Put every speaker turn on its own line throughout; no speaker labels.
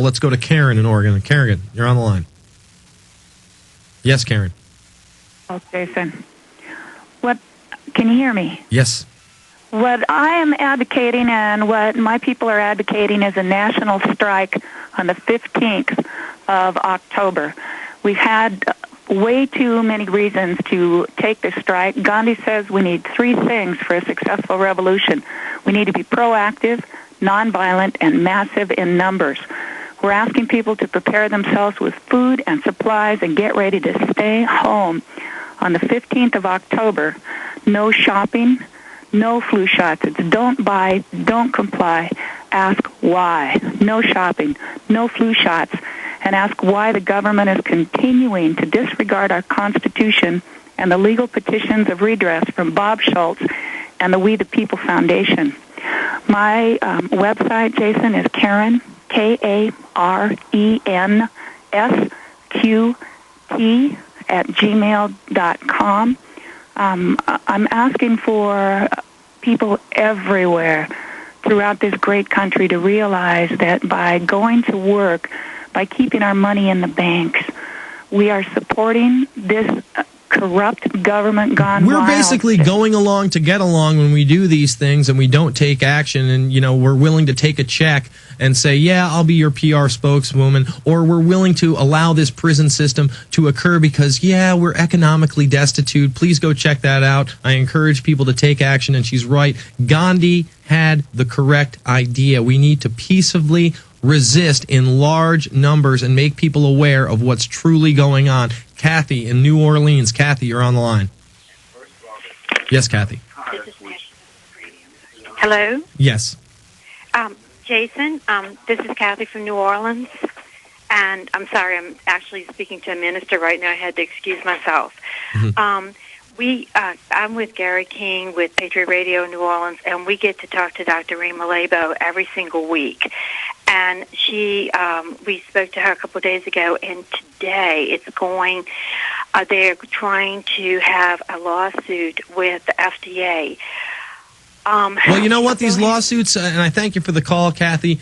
Let's go to Karen in Oregon. Karen, you're on the line. Yes, Karen.
Oh, Jason. Can you hear me?
Yes.
What I am advocating and what my people are advocating is a national strike on the 15th of October. We've had way too many reasons to take this strike. Gandhi says we need 3 things for a successful revolution. We need to be proactive, nonviolent, and massive in numbers. We're asking people to prepare themselves with food and supplies and get ready to stay home on the 15th of October. No shopping, no flu shots. It's don't buy, don't comply. Ask why. No shopping, no flu shots. And ask why the government is continuing to disregard our Constitution and the legal petitions of redress from Bob Schultz and the We the People Foundation. My website, Jason, is Karen, KarenSQT @gmail.com. I'm asking for people everywhere throughout this great country to realize that by going to work, by keeping our money in the banks, we are supporting this corrupt government gone wild.
We're basically going along to get along when we do these things and we don't take action, and we're willing to take a check and say, yeah, I'll be your PR spokeswoman, or we're willing to allow this prison system to occur because, yeah, we're economically destitute. Please go check that out. I encourage people to take action, and she's right. Gandhi had the correct idea. We need to peaceably resist in large numbers and make people aware of what's truly going on. Kathy in New Orleans. Kathy, you're on the line. Yes, Kathy.
Hello?
Yes.
Jason, this is Kathy from New Orleans, and I'm sorry, I'm actually speaking to a minister right now. I had to excuse myself. Mm-hmm. I'm with Gary King with Patriot Radio New Orleans, and we get to talk to Dr. Rima Labo every single week. And we spoke to her a couple of days ago, and today they're trying to have a lawsuit with the FDA.
Well, you know what? These lawsuits, and I thank you for the call, Kathy,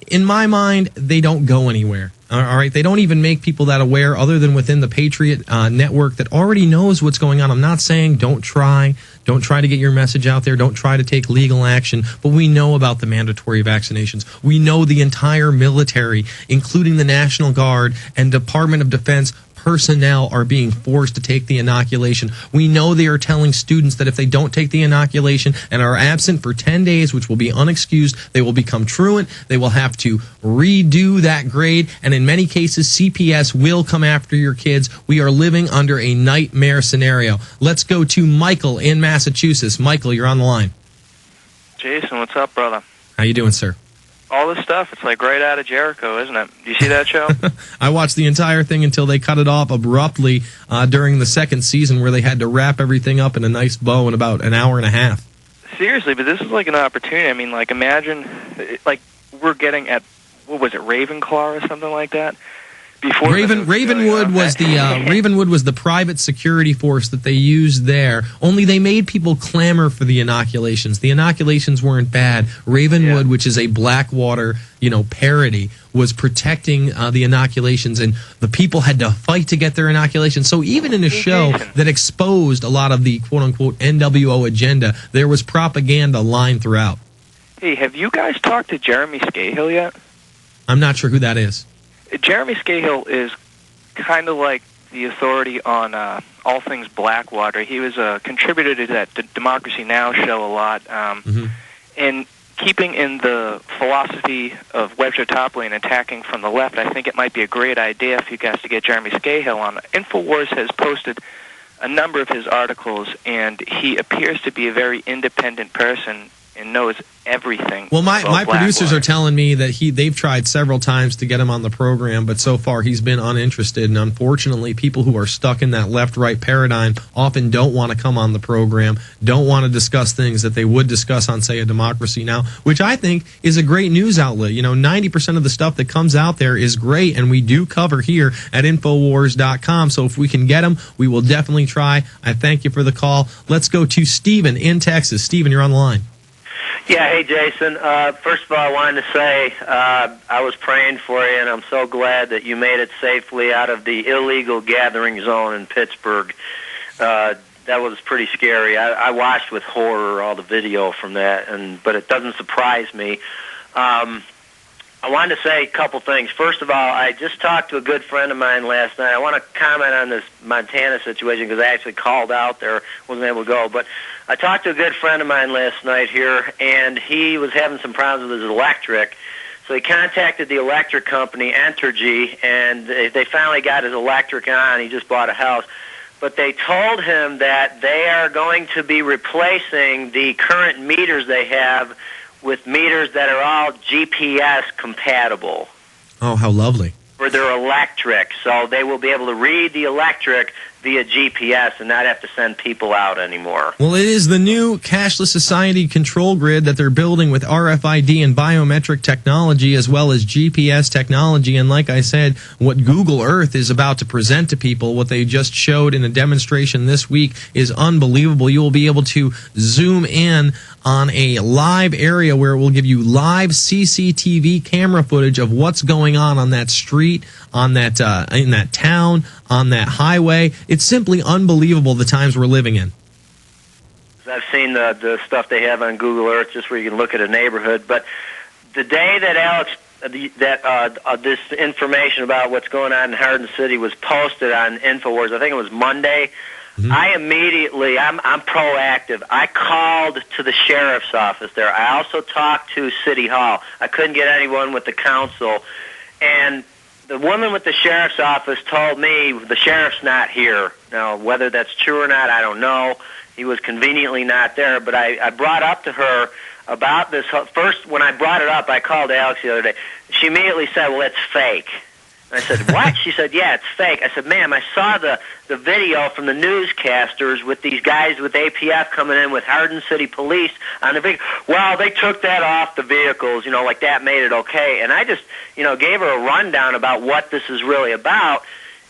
in my mind, they don't go anywhere. All right? They don't even make people that aware other than within the Patriot network that already knows what's going on. I'm not saying don't try to get your message out there. Don't try to take legal action. But we know about the mandatory vaccinations. We know the entire military, including the National Guard and Department of Defense personnel, are being forced to take the inoculation. We know they are telling students that if they don't take the inoculation and are absent for 10 days, which will be unexcused, they will become truant. They will have to redo that grade. And in many cases, CPS will come after your kids. We are living under a nightmare scenario. Let's go to Michael in Massachusetts. Michael, you're on the line.
Jason, what's up, brother?
How you doing, sir?
All this stuff, it's like right out of Jericho, isn't it? Do you see that show?
I watched the entire thing until they cut it off abruptly during the second season, where they had to wrap everything up in a nice bow in about an hour and a half.
Seriously, but this is like an opportunity. I mean, like, imagine, like, we're getting at, what was it, Ravenclaw or something like that?
Ravenwood was the private security force that they used there. Only they made people clamor for the inoculations. The inoculations weren't bad. Ravenwood, which is a Blackwater, parody, was protecting the inoculations, and the people had to fight to get their inoculations. So even in a show that exposed a lot of the quote-unquote NWO agenda, there was propaganda lined throughout.
Hey, have you guys talked to Jeremy Scahill yet?
I'm not sure who that is.
Jeremy Scahill is kind of like the authority on all things Blackwater. He was a contributor to that Democracy Now! Show a lot. And keeping in the philosophy of Webster Topley and attacking from the left, I think it might be a great idea for you guys to get Jeremy Scahill on. InfoWars has posted a number of his articles, and he appears to be a very independent person and knows everything.
Well, my producers are telling me that they've tried several times to get him on the program, but so far he's been uninterested. And unfortunately, people who are stuck in that left-right paradigm often don't want to come on the program, don't want to discuss things that they would discuss on, say, a Democracy Now!, which I think is a great news outlet. 90% of the stuff that comes out there is great, and we do cover here at Infowars.com. So if we can get him, we will definitely try. I thank you for the call. Let's go to Stephen in Texas. Stephen, you're on the line.
Yeah, hey, Jason. First of all, I wanted to say I was praying for you, and I'm so glad that you made it safely out of the illegal gathering zone in Pittsburgh. That was pretty scary. I watched with horror all the video from that, but it doesn't surprise me. I wanted to say a couple things. First of all, I just talked to a good friend of mine last night. I want to comment on this Montana situation because I actually called out there, wasn't able to go. But I talked to a good friend of mine last night here, and he was having some problems with his electric. So he contacted the electric company, Entergy, and they finally got his electric on. He just bought a house. But they told him that they are going to be replacing the current meters they have with meters that are all GPS compatible.
Oh, how lovely.
For their electric. So they will be able to read the electric via GPS and not have to send people out anymore.
Well, it is the new cashless society control grid that they're building with RFID and biometric technology as well as GPS technology. And like I said, what Google Earth is about to present to people, what they just showed in a demonstration this week, is unbelievable. You will be able to zoom in on a live area where it will give you live CCTV camera footage of what's going on that street, on that in that town, on that highway. It's simply unbelievable the times we're living in.
I've seen the stuff they have on Google Earth, just where you can look at a neighborhood. But the day that Alex, this information about what's going on in Hardin City was posted on InfoWars, I think it was Monday. Mm-hmm. I'm proactive. I called to the sheriff's office there. I also talked to City Hall. I couldn't get anyone with the council. And the woman with the sheriff's office told me the sheriff's not here. Now, whether that's true or not, I don't know. He was conveniently not there. But I brought up to her about this. First, when I brought it up, I called Alex the other day. She immediately said, well, it's fake. I said, what? She said, yeah, it's fake. I said, ma'am, I saw the video from the newscasters with these guys with APF coming in with Hardin City Police on the vehicle. Well, they took that off the vehicles, like that made it okay. And I just, gave her a rundown about what this is really about.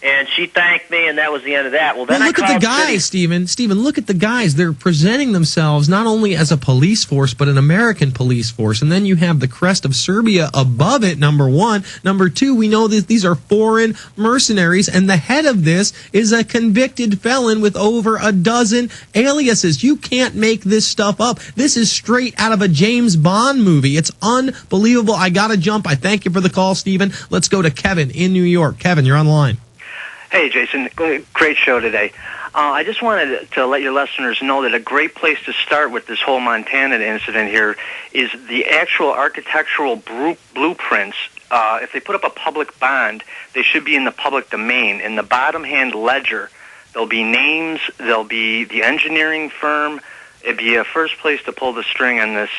And she thanked me, and that was the end of that. Well, then
look at the guys, Stephen. Look at the guys. They're presenting themselves not only as a police force, but an American police force. And then you have the crest of Serbia above it, number one. Number two, we know that these are foreign mercenaries, and the head of this is a convicted felon with over a dozen aliases. You can't make this stuff up. This is straight out of a James Bond movie. It's unbelievable. I got to jump. I thank you for the call, Stephen. Let's go to Kevin in New York. Kevin, you're on the line.
Hey, Jason. Great show today. I just wanted to let your listeners know that a great place to start with this whole Montana incident here is the actual architectural blueprints. If they put up a public bond, they should be in the public domain. In the bottom-hand ledger, there'll be names, there'll be the engineering firm. It'd be a first place to pull the string on this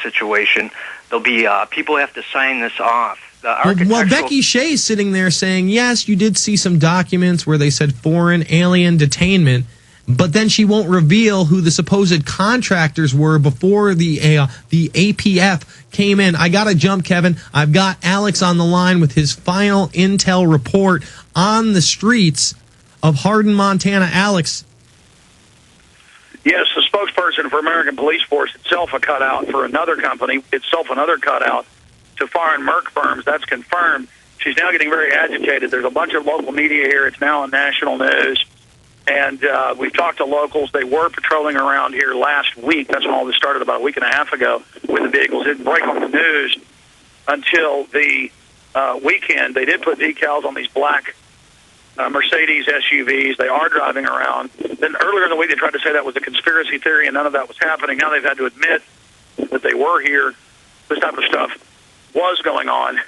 situation. There'll be people who have to sign this off.
Well, Becky Shea's sitting there saying, yes, you did see some documents where they said foreign alien detainment, but then she won't reveal who the supposed contractors were before the APF came in. I got to jump, Kevin. I've got Alex on the line with his final intel report on the streets of Hardin, Montana. Alex.
Yes, the spokesperson for American Police Force itself a cutout for another company, itself another cutout to foreign merc firms. That's confirmed. She's now getting very agitated. There's a bunch of local media here. It's now on national news. And we've talked to locals. They were patrolling around here last week. That's when all this started, about a week and a half ago, with the vehicles. It didn't break on the news until the weekend. They did put decals on these black Mercedes SUVs. They are driving around. Then earlier in the week, they tried to say that was a conspiracy theory, and none of that was happening. Now they've had to admit that they were here. This type of stuff was going on.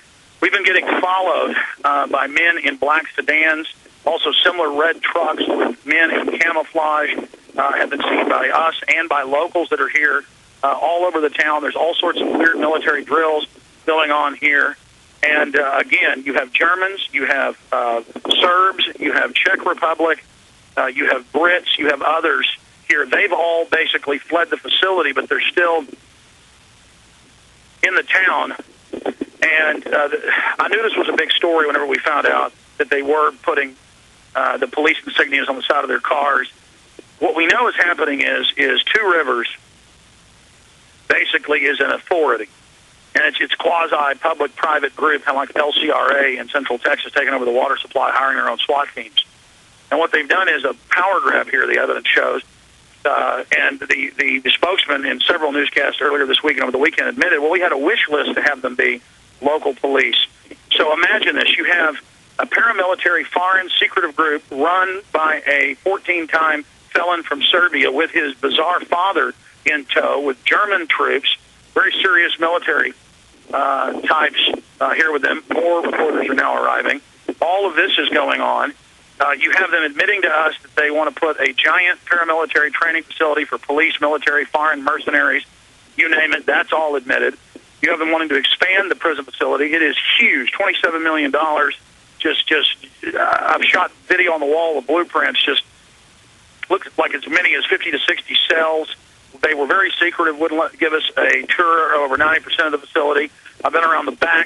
We've been getting followed by men in black sedans, also similar red trucks with men in camouflage have been seen by us and by locals that are here all over the town. There's all sorts of weird military drills going on here. And again, you have Germans, you have Serbs, you have Czech Republic, you have Brits, you have others here. They've all basically fled the facility, but they're still in the town. And I knew this was a big story whenever we found out that they were putting the police insignias on the side of their cars. What we know is happening is Two Rivers basically is an authority. And it's quasi-public-private group, kind of like LCRA in Central Texas, taking over the water supply, hiring their own SWAT teams. And what they've done is a power grab here, the evidence shows. And the spokesman in several newscasts earlier this week and over the weekend admitted, well, we had a wish list to have them be local police. So imagine this. You have a paramilitary foreign secretive group run by a 14-time felon from Serbia with his bizarre father in tow, with German troops, very serious military types here with them. More reporters are now arriving. All of this is going on. You have them admitting to us that they want to put a giant paramilitary training facility for police, military, foreign mercenaries, you name it, that's all admitted. You have them wanting to expand the prison facility. It is huge, $27 million. I've shot video on the wall of blueprints, just looks like as many as 50 to 60 cells. They were very secretive, wouldn't give us a tour of over 90% of the facility. I've been around the back.